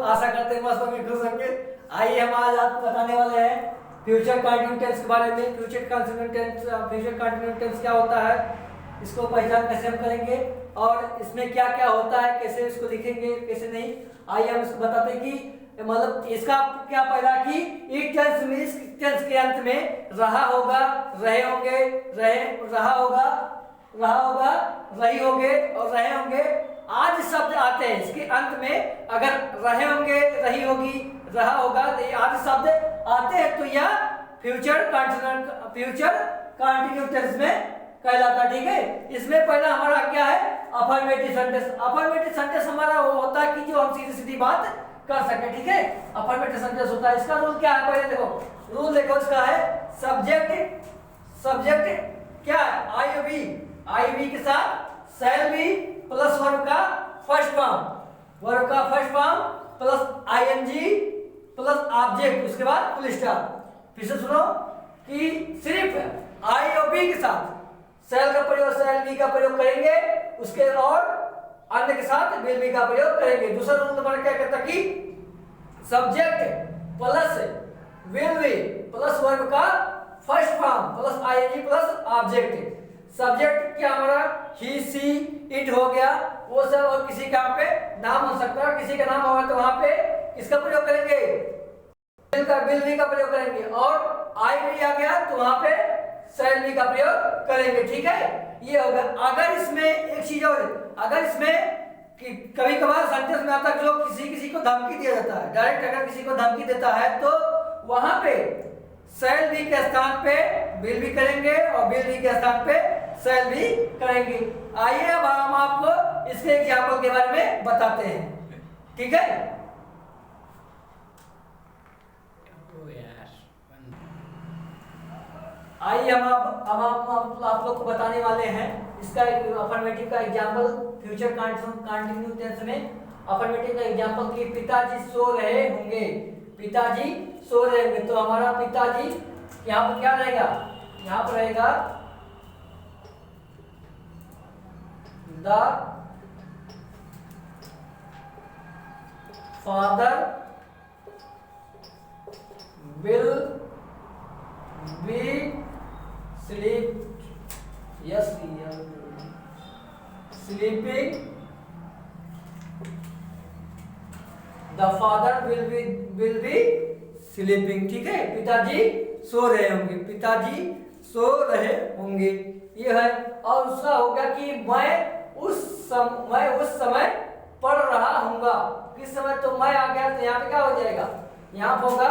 आशा करते हैं मस्त होंगे, खुश होंगे। आइए हम आज आपको बताने वाले हैं फ्यूचर कंटिन्यू टेंस के बारे में। फ्यूचर कंटिन्यू टेंस क्या होता है, इसको पहचान कैसे हम करेंगे और इसमें क्या क्या होता है, कैसे इसको लिखेंगे कैसे नहीं। आइए हम इसको बताते हैं कि मतलब इसका क्या पहला कि इट टेंस में, इस टेंस के अंत में रहा होगा, रहे होंगे, रहा होगा, रही होंगे और रहे होंगे। आज शब्द आते हैं इसके अंत में, अगर रहे होंगे, रही होगी, रहा होगा, तो ये आज शब्द आते हैं तो यह फ्यूचर कंटिन्यू टेंस में कहलाता। ठीक है, इसमें पहला हमारा क्या है, अफर्मेटिव सेंटेंस। अफर्मेटिव सेंटेंस हमारा वो होता है कि जो हम सीधी सीधी बात कर सके। ठीक है, अफर्मेटिव सेंटेंस होता है। इसका रूल क्या है, पहले देखो, रूल देखो इसका है, सब्जेक्ट क्या है, आई के साथ शैल बी प्लस वर्ब का first form plus ING plus object, उसके बाद फुल स्टॉप। फिर से सुनो कि सिर्फ आई और बी के साथ शैल का प्रयोग, शैल बी का प्रयोग करेंगे, उसके और अन्य के साथ विल बी का प्रयोग करेंगे। दूसरा रूल हमारा क्या कहता है कि subject plus will be plus verb का first form plus ING plus object. Subject क्या हमारा ही सी इट हो गया, वो सब, और किसी का पे नाम हो सकता है, किसी का नाम होगा तो वहां पे किसका प्रयोग करेंगे, विल बी का प्रयोग करेंगे, और आई भी आ गया तो वहां पे शैल बी का प्रयोग करेंगे। ठीक है, ये हो गया। अगर इसमें एक चीज और, अगर इसमें कि कभी कभार सेंटेंस में आता है जो किसी को धमकी दिया जाता है, डायरेक्ट अगर किसी को धमकी देता है तो वहां पे शैल बी के स्थान पे विल बी करेंगे और विल बी के स्थान पे शैल बी करेंगे। आइए अब हम आपको इसके एग्जाम्पल के बारे में बताते हैं। ठीक है, आइए हम आप लोग को बताने वाले हैं इसका अफर्मेटिव का एग्जाम्पल। फ्यूचर कंटिन्यू टेंस में अफर्मेटिव का एग्जाम्पल कि पिताजी सो रहे होंगे, पिताजी सो रहे होंगे। तो हमारा पिताजी यहाँ पर क्या रहेगा, यहाँ पर रहेगा the father will be sleeping, the father will be sleeping। ठीक है, पिताजी सो रहे होंगे, पिताजी सो रहे होंगे, ये है। और उसका होगा कि मैं उस समय पढ़ रहा हूँगा। किस समय, तो मैं आ गया तो यहाँ पे क्या हो जाएगा, यहाँ पे होगा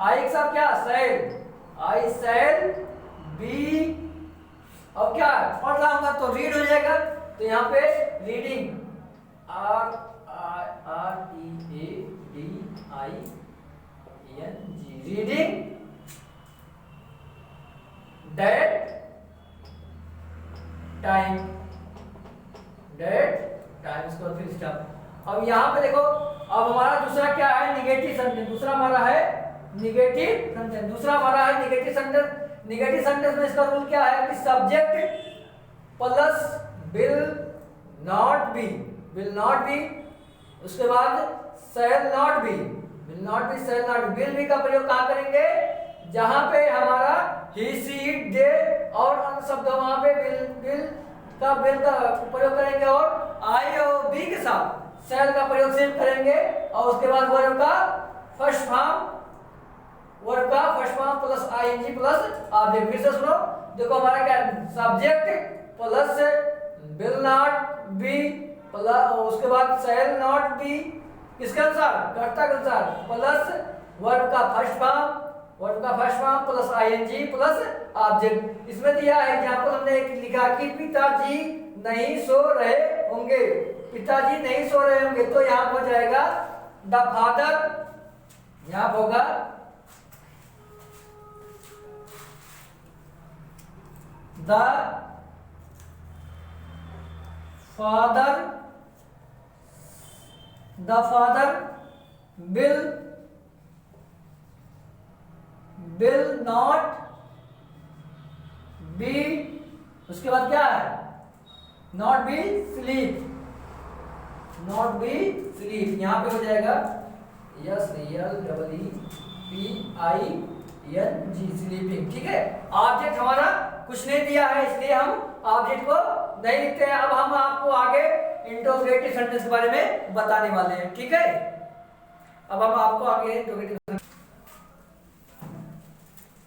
आई के साथ क्या, आई शैल बी, और क्या पढ़ रहा हूँ तो रीड हो जाएगा, तो यहाँ पे reading, READING, reading that time, इसको फिर स्टॉप। अब यहाँ पे देखो, अब हमारा दूसरा क्या है, निगेटिव सेंटेंस। दूसरा हमारा है निगेटिव सेंटेंस में इसका रूल क्या है कि subject plus will not B, उसके बाद shall not be, will be का प्रयोग कहाँ करेंगे, जहां पे हमारा ही सी इट दे और अन्य शब्द वहां पे विल का प्रयोग करेंगे, और आई और बी के साथ शैल का प्रयोग सिर्फ करेंगे, और उसके बाद वर्ब का first form plus ING plus object. फिर से सुनो, देखो हमारा क्या है, subject plus will not be plus उसके बाद शैल नॉट बी, किसके अनुसार, कर्ता के अनुसार, प्लस वर्ब का first form plus ING plus object. इसमें दिया है एग्जांपल, हमने एक लिखा कि पिताजी नहीं सो रहे होंगे, तो यहाँ हो जाएगा द फादर, यहाँ होगा the father will not be, उसके बाद क्या है, not be sleep, not be sleep, यहाँ पे हो जाएगा S L double E P I N G, sleeping. ठीक है, ऑब्जेक्ट हमारा कुछ नहीं दिया है इसलिए हम ऑब्जेक्ट को नहीं लिखते हैं। अब हम आपको आगे इंट्रोगेटिव सेंटेंस के बारे में बताने वाले हैं। ठीक है, अब हम आपको आगे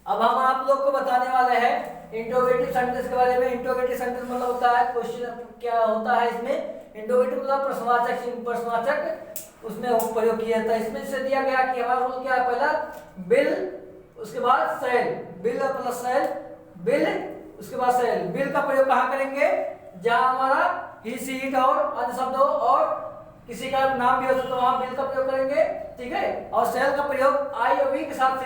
अब हम आप लोग को बताने वाले हैं इंट्रोगेटिव सेंटेंस के बारे में। इंट्रोगेटिव सेंटेंस मतलब होता है क्वेश्चन, क्या होता है इसमें इंट्रोगेटिव मतलब प्रश्नवाचक, प्रश्नवाचक उसमें प्रयोग किया जाता है। इसमें से दिया गया कि हमारा रूल क्या है, पहला बिल, उसके बाद sale, bill plus sale, bill उसके बाद सेल। बिल का प्रयोग कहाँ करेंगे, जहां हमारा ही सी इट और अन्य शब्द हो और किसी का नाम भी हो तो वहां बिल का प्रयोग करेंगे। ठीक है, और सेल का प्रयोग आई और बी के साथ,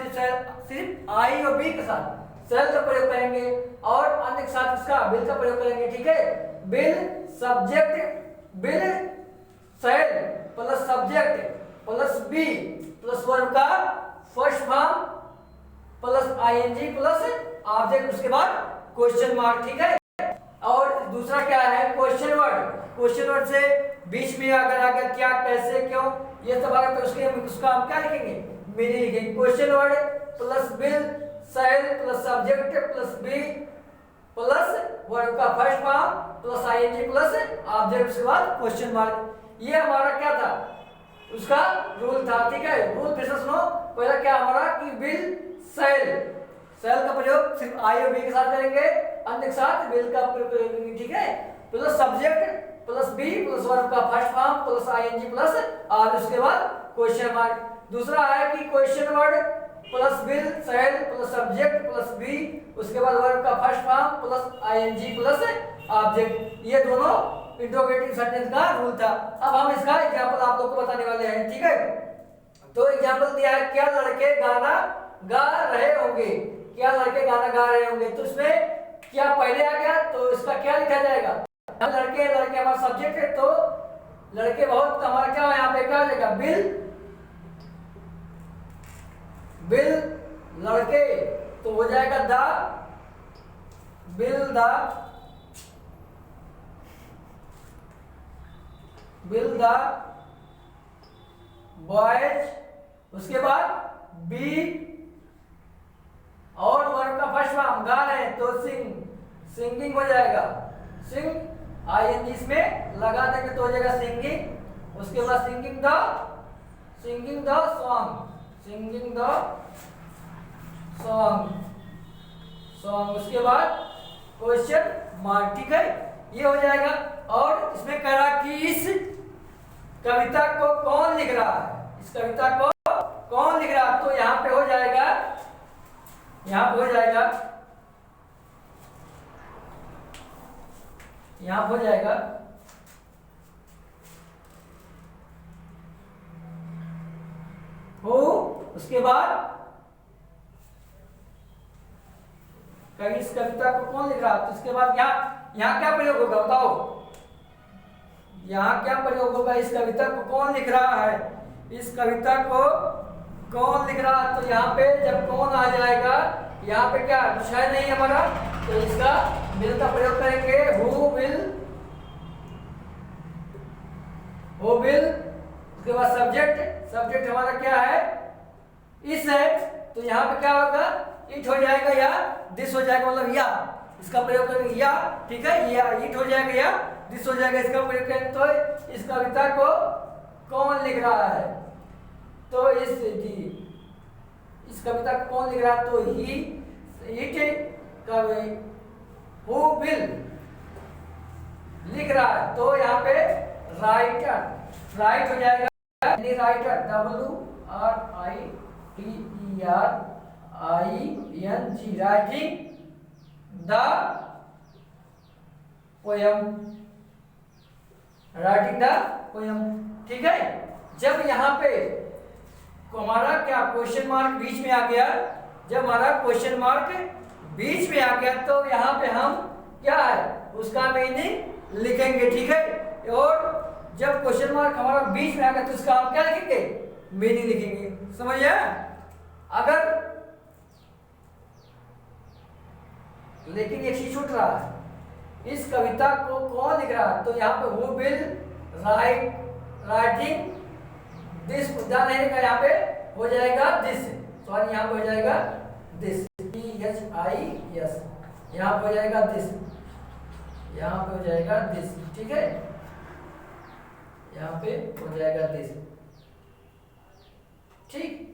सिर्फ आई और बी के साथ सेल का प्रयोग करेंगे और अन्य के साथ इसका बिल का प्रयोग करेंगे। ठीक है, will subject, will shall plus subject plus be plus verb का first form plus ING plus object, उसके बाद क्वेश्चन मार्क। ठीक है, और दूसरा क्या है क्वेश्चन वर्ड। क्वेश्चन वर्ड से बीच में अगर आ गया क्या, कैसे, क्यों, ये सब आगे तो उसका हम क्या लिखेंगे, मीनिंग लिखेंगे। Question word plus will shall plus subject plus be plus verb का first form plus ING plus object, उसके बाद क्वेश्चन मार्क। ये हमारा क्या था, उसका रूल था। ठीक है, रूल फिर से सुनो। पहला क्या हमारा कि बिल सेल, सेल का प्रयोग सिर्फ आई और बी के साथ करेंगे, अन्य के साथ बिल का प्रयोग करेंगे। ठीक है, plus subject plus be plus verb का first form plus ING plus और उसके बाद क्वेश्चन मार्क। दूसरा है कि question word plus will shall plus subject plus be उसके बाद वर्ब का first form plus ING plus object. ये दोनों इंट्रोगेटिव सेंटेंस का रूल था। अब हम इसका एग्जांपल आप लोग को बताने वाले हैं। ठीक है, तो एग्जांपल दिया है, क्या लड़के गाना गा रहे होंगे, क्या लड़के गाना गा रहे होंगे। तो इसमें क्या पहले आ गया तो इसका क्या लिखा जाएगा, लड़के, लड़के हमारा सब्जेक्ट है तो लड़के बहुत, हमारा क्या यहाँ पे क्या हो जाएगा, बिल, बिल लड़के तो हो जाएगा the bill, the bill the boys, उसके बाद बी और वर्ब का फर्स्ट फॉर्म गा रहे हैं तो सिंग, सिंगिंग हो जाएगा, सिंग आईएनजी इसमें लगा देंगे तो हो जाएगा सिंगिंग। उसके बाद singing the song, singing the song, song उसके बाद क्वेश्चन मार्क। ठीक है, ये हो जाएगा। और इसमें कह रहा कि इस कविता को कौन लिख रहा है, इस कविता को कौन लिख रहा है। तो यहाँ पे हो जाएगा, यहाँ पे हो जाएगा, यहाँ हो जाएगा हो, उसके बाद इस कविता को कौन लिख रहा है। तो इसके बाद यहाँ क्या प्रयोग होगा बताओ, यहाँ क्या प्रयोग होगा, इस कविता को कौन लिख रहा है, इस कविता को कौन लिख रहा है। तो यहाँ पे जब कौन आ जाएगा, यहाँ पे क्या कुछ है नहीं हमारा, तो इसका विल का प्रयोग करेंगे, हु विल, हु विल। उसके बाद सब्जेक्ट, सब्जेक्ट हमारा क्या है, इस है तो यहाँ पे क्या होगा, इट हो जाएगा या दिस हो जाएगा, मतलब या, इसका प्रयोग करेंगे या। ठीक है, या इट हो जाएगा या दिस हो जाएगा, इसका प्रयोग करेंगे। तो इस कविता को कौन लिख रहा है, तो इस कविता को कौन लिख रहा है, तो ही, इट का हु विल लिख रहा है। तो यहाँ पे राइटर, राइट हो जाएगा, writer WRITERING, writing the poem, writing the poem. ठीक है, जब यहाँ पे हमारा क्या क्वेश्चन मार्क बीच में आ गया, जब हमारा क्वेश्चन मार्क बीच में आ गया तो यहाँ पे हम क्या है उसका मीनिंग लिखेंगे। ठीक है, और जब क्वेश्चन मार्क हमारा बीच में आ गया तो इसका हम क्या लिखेंगे, मीनिंग लिखेंगे। समझिए, अगर लेकिन एक चीज छूट रहा है, इस कविता को कौन लिख रहा है, तो यहाँ पे who will write writing this, ध्यान नहीं रहेगा, यहाँ पे हो जाएगा दिस, सॉरी यहाँ पे हो जाएगा दिस, THIS, यहाँ पे हो जाएगा दिस, यहाँ पे हो जाएगा दिस, ठीक है, यहाँ पे हो जाएगा दिस, ठीक।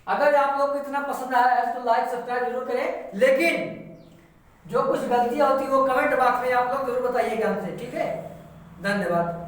अगर आप लोग को इतना पसंद आया है तो लाइक सब्सक्राइब जरूर करें, लेकिन जो कुछ गलतियां होती है वो कमेंट बॉक्स में आप लोग जरूर बताइएगा हमसे, ठीक है। धन्यवाद।